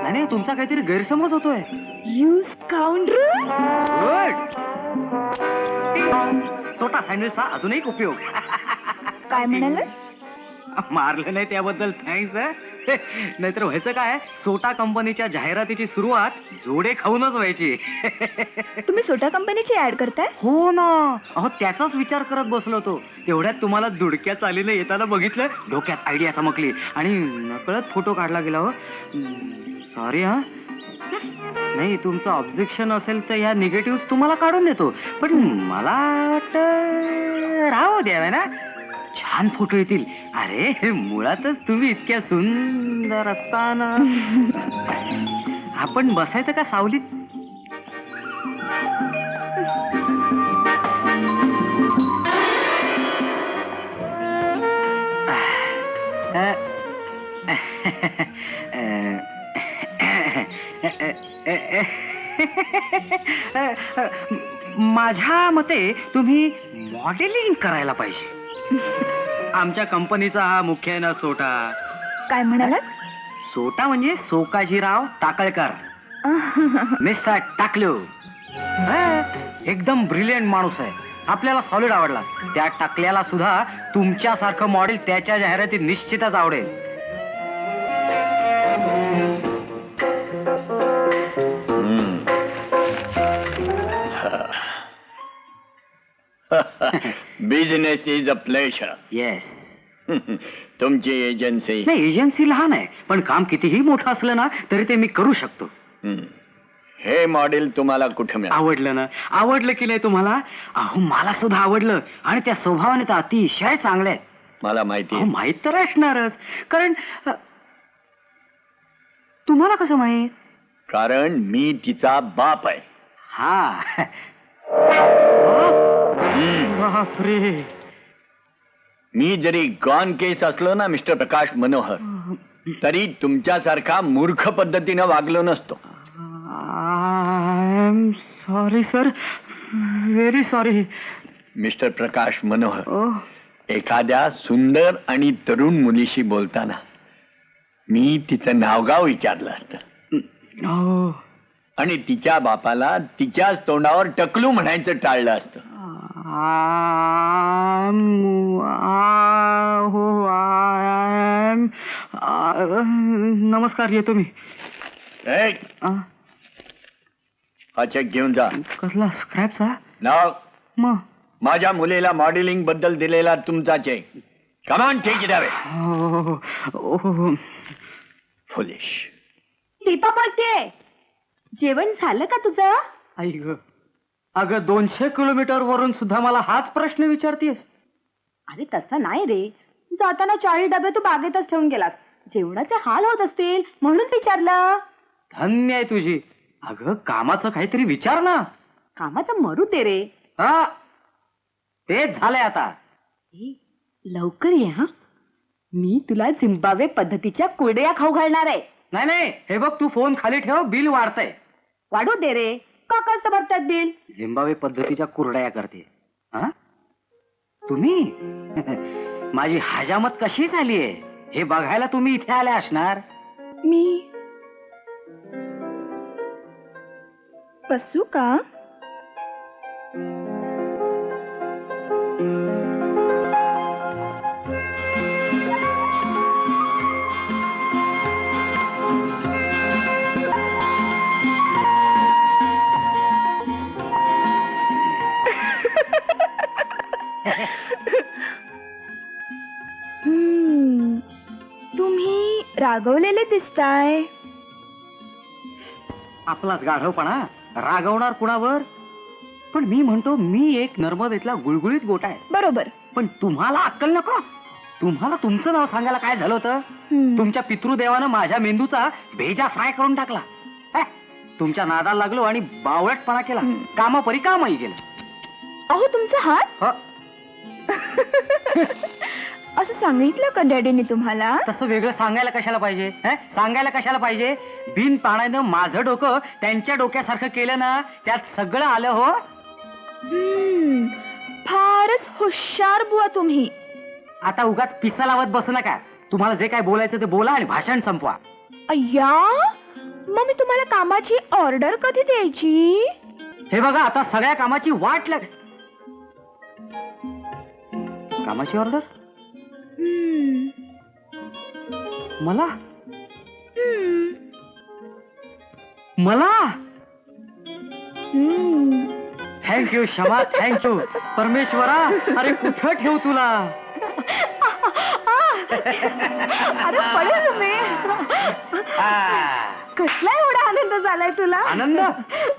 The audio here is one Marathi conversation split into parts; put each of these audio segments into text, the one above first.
नाही, तुमचा काहीतरी गैरसमज होतोय. You scoundrel. गुड. सोटा सँडलचा अजून एक उपयोग. काय म्हणाल? मारलं नाही त्याबद्दल थँक्स. नाहीतर व्हायचं काय, सोटा कंपनीच्या जाहिरातीची सुरुवात जोडे खाऊनच व्हायची. तुम्ही सोटा कंपनीची ऍड करताय? हो ना. अहो, त्याचाच विचार करत बसलो होतो. तेवढ्यात तुम्हाला दुडक्या चालीने येताना बघितलं, डोक्यात आयडिया चमकली आणि नकळत फोटो काढला गेला. हो सॉरी. हा नाही, तुमचं ऑब्जेक्शन असेल तर या निगेटिव्ह तुम्हाला काढून देतो, पण मला वाटतं राहू द्यावे ना. छान फोटो येतील. अरे मुळातच तुम्ही इतक्या सुंदर असताना. आपण बसायचं का सावलीत? माझ्या मते तुम्ही मॉडेलिंग करायला पाहिजे. आमच्या कंपनीचा हा मुख्य आहे ना सोटा. काय म्हणालात? सोटा म्हणजे सोकाजीराव टाकळकर. मिस्टर टाकलो. एकदम ब्रिलियंट माणूस आहे. आपल्याला सॉलिड आवडला. त्या टाकल्याला सुद्धा तुमच्यासारखं मॉडेल त्याच्या जाहिरातीत निश्चितच आवडेल. Business is a pleasure. Yes. तुमची एजन्सी. नाही, एजन्सी लहान आहे, पण काम कितीही मोठं असलं ना तरी ते मी करू शकतो. हे मॉडेल तुम्हाला कुठे मिळालं? आवडलं ना? आवडलं की नाही तुम्हाला? अहो, मला सुद्धा आवडलं. आणि त्या स्वभावाने तर अतिशय चांगले आहेत. मला माहिती आहे. माहित तर असणारच, कारण तुम्हाला कसं माहित? कारण मी तिचा बाप आहे. हा. बापरे. मी जरी गॉन केस असलो ना मिस्टर प्रकाश मनोहर, तरी तुमच्यासारखा मूर्ख पद्धतीनं वागलो नसतो. I am sorry sir, very sorry. Mister Prakash Manohar, एखाद्या सुंदर आणि तरुण मुलीशी बोलताना मी तिचं नावगाव विचारलं असतं आणि तिच्या बापाला तिच्याच तोंडावर टकलू म्हणायचं टाळलं असतं. नमस्कार, येतो मी. हा चेक घेऊन जा. कसला? स्क्रॅपचा? नाव? मग माझ्या मुलीला मॉडेलिंग बद्दल दिलेला तुमचा चेक. कमान चेक द्यावे. फुलिश. दीपा बोलतेय. जेवण झालं का तुझं? आई ग, अगं 200 किलोमीटर वरून सुद्धा मला हाच प्रश्न विचारतेस? अरे तसं नाही रे, जाताना 40 डबे तू बागेतच ठेवून गेलास. जेवणाचे हाल होत असतील म्हणून विचारलं. धन्य आहे तुझी. अगं कामाचं काहीतरी विचार ना. कामाचं मरू दे रे. हा, तेच झालंय आता. लवकर ये हा, मी तुला झिम्बाब्वे पद्धतीच्या कुरडया खाऊ घालणार आहे. नाही नाही, हे बघ, तू फोन खाली ठेव, बिल वाढतंय. वाढू दे रे. का कसं भरतात बिल? झिम्बाब्वे पद्धतीच्या कुरडया करते. हा, तुम्ही माझी हजामत कशी झालीये हे बघायला तुम्ही इथे आले असणार. मी बसू का? तुम्ही रागवलेले दिसताय. आपलाच गाढवपणा. रागवणार कुणावर? पण मी म्हणतो, मी एक नर्मदेतला गुळगुळीत गोटा आहे. बरोबर. पण तुम्हाला अक्कल नको? तुम्हाला तुमचं नाव सांगायला काय झालं होतं? तुमच्या पितृदेवानं माझ्या मेंदूचा भेजा फ्राय करून टाकला. तुमच्या नादाला लागलो आणि बावळटपणा केला. कामापरी कामही केलं. अहो तुमचा हात. असं सांगितलं का डॅडीने तुम्हाला? तसं वेगळं सांगायला कशाला पाहिजे? सांगायला कशाला पाहिजे? बिन पाण्यानं माझं डोकं त्यांच्या डोक्यासारखं केलं ना, त्यात सगळं आलं हो. फारच हुशार बुवा तुम्ही. आता उगाच पिसा लावत बसू नका. तुम्हाला जे काय बोलायचं ते बोला आणि भाषण संपवा. अय्या, मग मी तुम्हाला कामाची ऑर्डर कधी द्यायची? हे बघा, आता सगळ्या कामाची वाट लाग. कामाची ऑर्डर मला मला थँक्यू क्षमा, थँक्यू परमेश्वरा. अरे कुठं ठेवू तुला? अरे पडेल तुम्ही. कसला एवढा आनंद झालाय तुला? आनंद?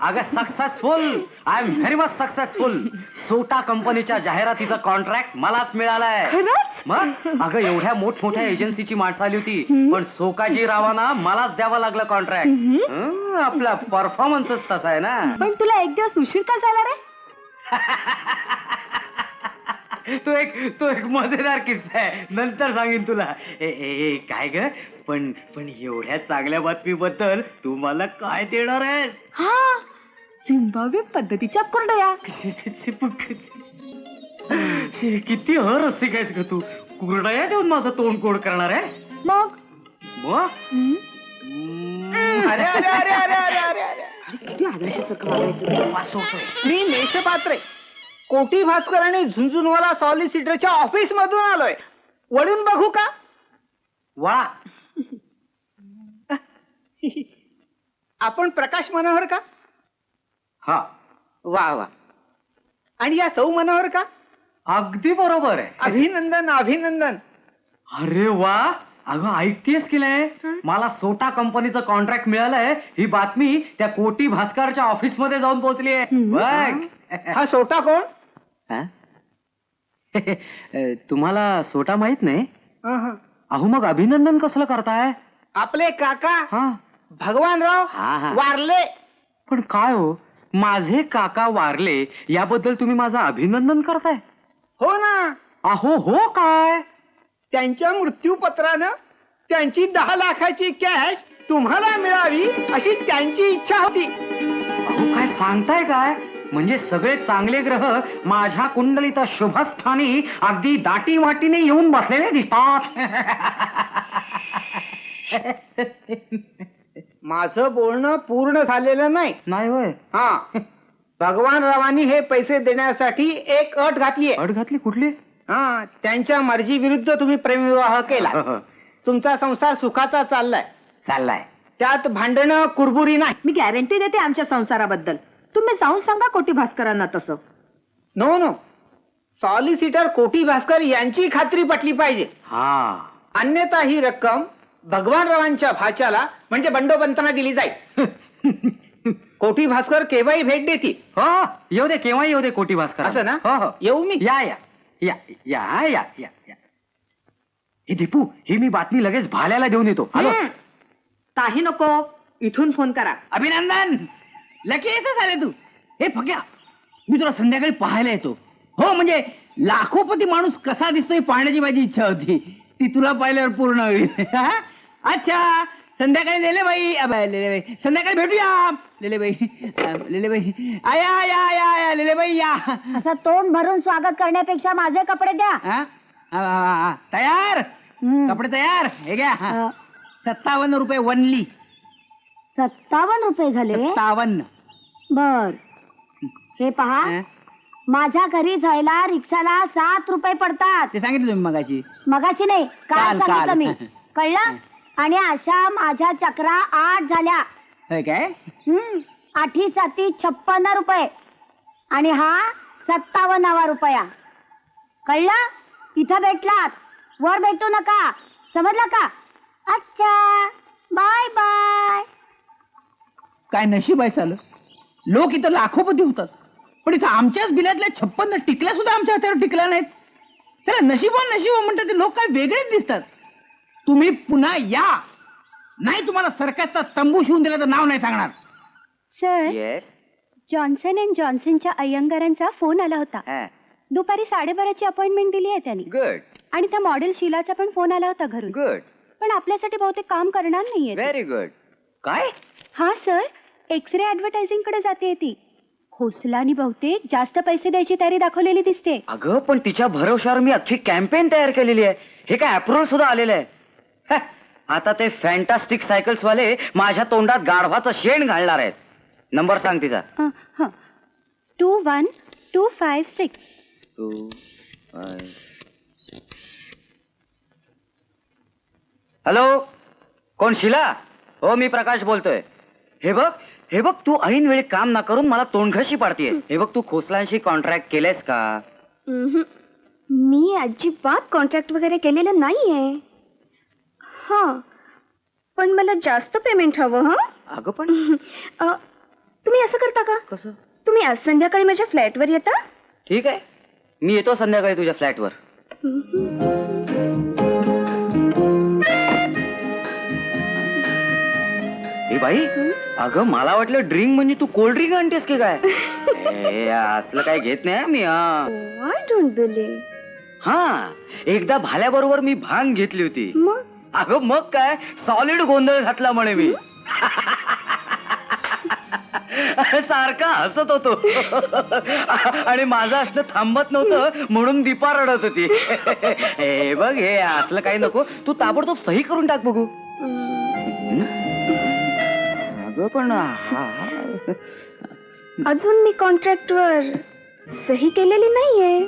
अगं successful, I am very much successful. सोटा कंपनीच्या जाहिरातीचा कॉन्ट्रॅक्ट मलाच मिळालाय. मग अगं एवढ्या मोठमोठ्या एजन्सीची माणसं आली होती, पण सोकाजी रावांना मलाच द्यावं लागलं कॉन्ट्रॅक्ट. आपला परफॉर्मन्सच तसा आहे ना. पण तुला एक दिवस उशीर का झाला रे? तो एक मजेदार किस्सा आहे, नंतर सांगेन तुला. काय ग, पण एवढ्या चांगल्या बातमीबद्दल तू मला काय देणार आहेस? हा, झिम्बाब्वे पद्धतीच्या कुरडया. किती रसिक आहेस ग तू. कुरडया देऊन माझं तोंड गोड करणार आहेस? मग अरे अरे अरे अरे अरे अरे अरे किती आदर्शासारखं वागायचं. मी मेषपात्रे कोटी भास्कर आणि झुंझुनवाला सॉलिसिटरच्या ऑफिस मधून आलोय. वळून बघू का? वा, आपण प्रकाश मनोहर का? हा, वा वा. आणि या सौ मनोहर का? अगदी बरोबर आहे. अभिनंदन अभिनंदन. अरे वा, अगं ऐकतेस की नाही, मला सोटा कंपनीचं कॉन्ट्रॅक्ट मिळालंय. ही बातमी त्या कोटी भास्करच्या ऑफिस मध्ये जाऊन पोहोचली आहे. हा सोटा कोण? तुम्हाला सोटा माहित नाही? अहं. अहो मग अभिनंदन कसलं करताय? आपले काका हा, भगवानराव हा, हा. वारले. पण काय हो, माझे काका वारले याबद्दल तुम्ही माझं अभिनंदन करताय? हो ना. अहो हो काय? त्यांच्या मृत्यूपत्रानं त्यांची 10 लाखाची कॅश तुम्हाला मिळावी अशी त्यांची इच्छा होती. अहो काय सांगताय काय? म्हणजे सगळे चांगले ग्रह माझ्या कुंडलीत शुभस्थानी अगदी दाटी वाटीने येऊन बसलेले दिसतात. माझं बोलणं पूर्ण झालेलं नाही. नाही होय? हा, भगवानरावांनी हे पैसे देण्यासाठी एक अट घातली. अट घातली? कुठली? हा, त्यांच्या मर्जी विरुद्ध तुम्ही प्रेमविवाह केला. तुमचा संसार सुखाचा चाललाय. त्यात भांडणं कुरबुरी नाही. मी गॅरंटी देते आमच्या संसाराबद्दल. तुम्ही जाऊन सांगा कोटी भास्करांना तसं. नो नो, सॉलिसिटर कोटी भास्कर यांची खात्री पटली पाहिजे. हा, अन्यथा ही रक्कम भगवानरावांच्या भाच्याला म्हणजे बंडोपंतांना दिली जाईल. कोटी भास्कर केव्हाही भेट देतील. हो, येऊ दे, केव्हा येऊ दे कोटी भास्कर. असं ना? हो हो, येऊ मी. या या या या या या या. हे दीपू, ही मी बातमी लगेच भाल्याला देऊन येतो. हॅलो. काही नको, इथून फोन करा. अभिनंदन, लगेच झाले तू. हे फक्या, मी तुला संध्याकाळी पाहायला येतो. हो, म्हणजे लाखोपती माणूस कसा दिसतोय पाहण्याची माझी इच्छा होती. ती तुला पाहिल्यावर पूर्ण होईल. अच्छा, संध्याकाळी लेलेबाई, लेलेबाई, संध्याकाळी भेटूया. लेलेबाई आया या या या लेलेबाई या. असं तोंड भरून स्वागत करण्यापेक्षा माझे कपडे द्या. तयार, कपडे तयार. हे घ्या. 57 रुपये वनली. 57 रुपये झाले? 57. बर, हे पहा, माझ्या घरी जायला रिक्षाला 7 रुपये पडतात. ते सांगितलं तुम्ही मगाशी. मगाशी नाही, काल काल. सांगितलं मी. कळलं? आणि अशा माझ्या चक्रा 8 झाल्या. होय काय? 8 7 56 रुपये आणि हा 57 रुपया. कळलं? इथं भेटलात, वर भेटू नका. समजलं का? अच्छा, बाय बाय. काय नशीब आहे चालू. लोक इथं लाखोपती होतात, पण इथं आमच्याच बिलातल्या 56 टिकल्या सुद्धा आमच्या हातावर टिकल्या नाहीत. त्याला नशीब म्हणतात ते लोक काय वेगळेच दिसतात. तुम्ही पुन्हा या, नाही तुम्हाला सर्कसचा तंबू शिवून दिला तर नाव नाही सांगणार. Sir, yes. जॉन्सन अँड जॉन्सनच्या अय्यंगारांचा फोन आला होता. दुपारी 12:30ची अपॉइंटमेंट दिली आहे त्यांनी. गुड. आणि त्या मॉडेल शीलाचा पण फोन आला होता घरून. गुड, पण आपल्यासाठी बहुतेक काम करणार नाहीये ती. Very good. काय? हा सर, एक्सरे ऍडव्हर्टायझिंग कडे जाते ती. खोसलानी बहुतेक जास्त पैसे द्यायची तयारी दाखवलेली दिसते. अगं पण तिच्या भरोशावर मी अख्खी कॅम्पेन तयार केलेली आहे. हे काय अप्रुव्हल सुद्धा आलेलं आहे. ह, आता ते फॅन्टास्टिक सायकल्स वाले माझ्या तोंडात गाढवाचं शेण घालणार आहेत. नंबर सांग तिचा. 21256. 2, 5. हॅलो, कोण शीला? हो, मी प्रकाश बोलतोय. हे बघ तू ऐन वेळी काम ना करून मला तोंडघशी पाडतीयस. हे बघ, तू खोसलांशी कॉन्ट्रॅक्ट केलंयस का? मी अजिबात कॉन्ट्रॅक्ट वगैरे केलेलं नाहीये. हा, पण मला जास्त पेमेंट हवं. हा, अगं पण तुम्ही असं करता का? कसं? तुम्ही आज संध्याकाळी माझ्या फ्लॅटवर येता? ठीक आहे, मी येतो संध्याकाळी तुझ्या फ्लॅटवर. ए बाई, अगं मला वाटलं ड्रिंक म्हणजे तू कोल्ड ड्रिंक आणतेस की काय? ए, असलं काय घेत नाही मी. I don't believe. हा, एकदा भाल्याबरोबर मी भांग घेतली होती. मग अगं मग काय, सॉलिड गोंधळ घातला म्हणे मी. सारखा हसत होतो आणि माझं असणं थांबत नव्हतं म्हणून दीपा रडत होती. हे बघ, हे असलं काही नको, तू ताबडतोब सही करून टाक बघू. अगं पण अजून मी कॉन्ट्रॅक्टवर सही केलेली नाहीये.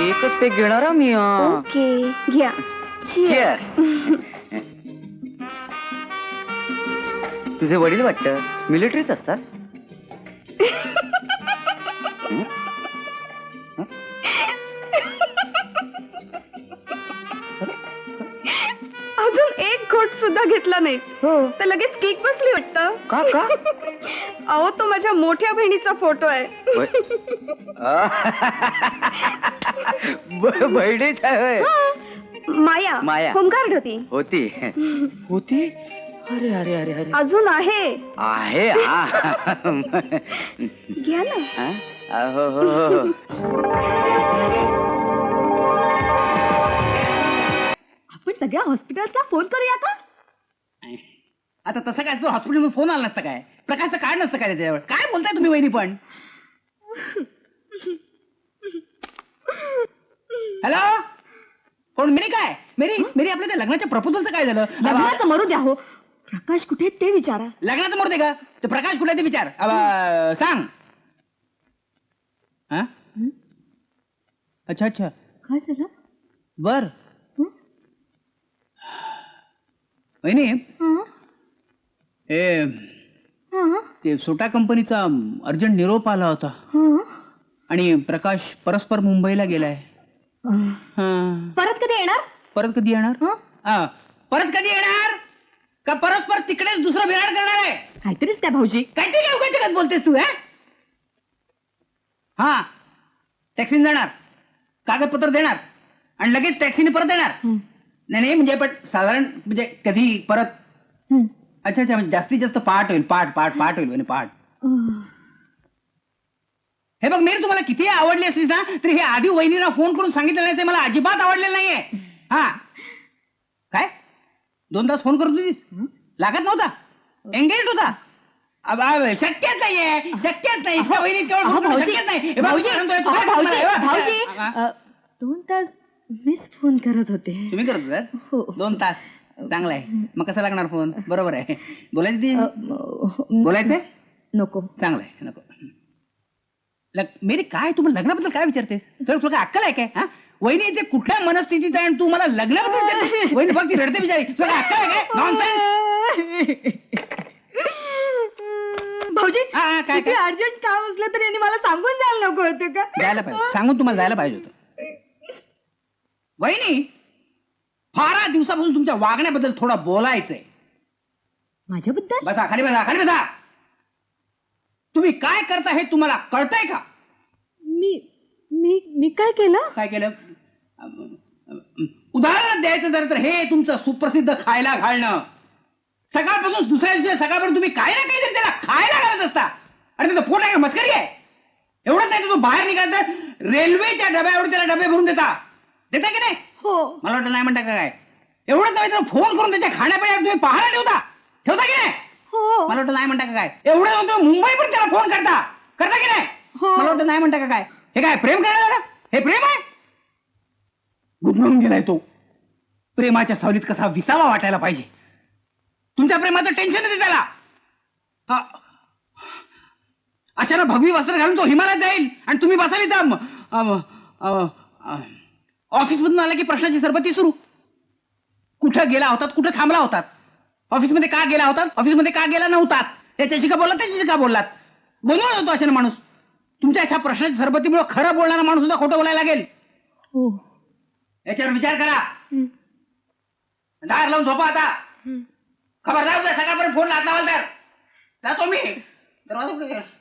एकच पेक घेणार मी. ओके, घ्या. Cheers. तुझे वडील वाटतं मिलिटरीत असतात. अजून एक घोट सुद्धा घेतला नाही तर लगेच केक बसली वाटतं. का? अहो, तो माझ्या मोठ्या बहिणीचा फोटो आहे. बहिणीच आहे. माया होमगार्ड होती. अरे अजून आहे. घ्या ना. हो. आपण सगळ्या हॉस्पिटल्सला फोन करूया का? आता तसं काय असतं, हॉस्पिटलमध्ये फोन आला नसतं काय? प्रकाशचं काय नसतं काय त्याच्यावर? काय बोलताय तुम्ही वहिनी पण? हॅलो, कोण? मेरी काय? मेरी आपल्या त्या लग्नाच्या प्रपोजलचं काय झालं? लग्नाचं मरू द्या हो. प्रकाश कुठे ते विचारा. लग्नाचं मरते का? ते प्रकाश कुठे ते विचार. सांग. हा? अच्छा. काय झालं? बर. वहिनी, ते सोटा कंपनीचा अर्जंट निरोप आला होता आणि प्रकाश परस्पर मुंबईला गेलाय. परत कधी येणार? परत कधी येणार का परस्पर तिकडेच दुसरं विराट करणार आहे? काहीतरीच त्या भाऊजी. काहीतरी काय उगाच जगात बोलतेस तू? हा, टॅक्सीने जाणार, कागदपत्र देणार आणि लगेच टॅक्सीने परत येणार. नाही म्हणजे पण साधारण म्हणजे कधी परत. अच्छा म्हणजे जास्तीत जास्त पाठ होईल. पाठ. हे बघ, मेरी तुम्हाला किती आवडली असलीस ना तरी हे आधी वहिनीला फोन करून सांगितलं नाही, ते मला अजिबात आवडलेलं नाहीये. हा काय 2 तास फोन करत होतीस? लागत नव्हता? एंगेज होता? शक्यच नाही. वहिनी शक्यच नाही. 2 तास मीच फोन करत होते. तुम्ही करत होता? हो. 2 तास चांगला आहे. मग कसा लागणार फोन? बरोबर आहे. बोलायचंय? नको. चांगलं आहे, नको. मेरी काय तुम्हाला लग्नाबद्दल काय विचारतेस? तुला काय अक्कल आहे काय? हा, वहिनी इथे कुठल्या मनस्थितीत आहे आणि तू मला लग्नाबद्दल विचारतेस? वहिनी बघ, ती रडते बिचारी. तुला काय अक्कल आहे काय? नॉनसेन्स. भाऊजी, काय अर्जंट काम असलं तर यांनी मला सांगून जायला नको होतं का? जायला पाहिजे, सांगून तुम्हाला जायला पाहिजे होतं. वहिनी, फार दिवसापासून तुमच्या वागण्याबद्दल थोडं बोलायचंय. माझ्याबद्दल? बसा, खाली बसा. तुम्ही काय करता हे तुम्हाला कळतंय का? मी काय केलं? काय केलं? उदाहरण द्यायचं जर तर हे तुमचं सुप्रसिद्ध खायला घालणं. सकाळपासून दुसऱ्या दिवशी सकाळपर्यंत तुम्ही काय ना काहीतरी त्याला खायला घालत असता. अरे त्याचं पोट आहे का मस्करी आहे? एवढंच नाही तर तो बाहेर निघायचं रेल्वेच्या डब्यावर त्याला डबे भरून देता की नाही? हो. मला वाटतं नाही म्हणता का काय? एवढंच नाही तर फोन करून त्याच्या खाण्यापिण्यावर तुम्ही पाहायला ठेवता की नाही? हो. मला वाटतं नाही म्हणता का काय? एवढं होतं मुंबई पण त्याला फोन करता की नाही? हो. मला वाटतं नाही म्हणता का काय? हे काय प्रेम करायला? हे प्रेम आहे? गुदमरून गेलाय तो. प्रेमाच्या सावलीत कसा विसावा वाटायला पाहिजे. तुमच्या प्रेमाचं टेन्शन येते त्याला. अशाला भगवी वस्त्र घालून तो हिमालयात जाईल आणि तुम्ही बसाल इथं ऑफिसमधून आला की प्रश्नाची सरबत्ती सुरू. कुठं गेला होतात, कुठं थांबला होतात, ऑफिसमध्ये का गेला होतात, ऑफिसमध्ये का गेला नव्हतात, त्याच्याशी का बोललात, त्याच्याशी का बोललात, गोंधळ होतो अशाने माणूस. तुमच्या अशा प्रश्नाची सरबत्तीमुळे खरं बोलणारा माणूस सुद्धा खोटं बोलायला लागेल. हो. याच्यावर विचार करा. दार लावून झोपा आता. खबरदार सकाळपर्यंत फोन लावाल तर जातो मी. दरवाजा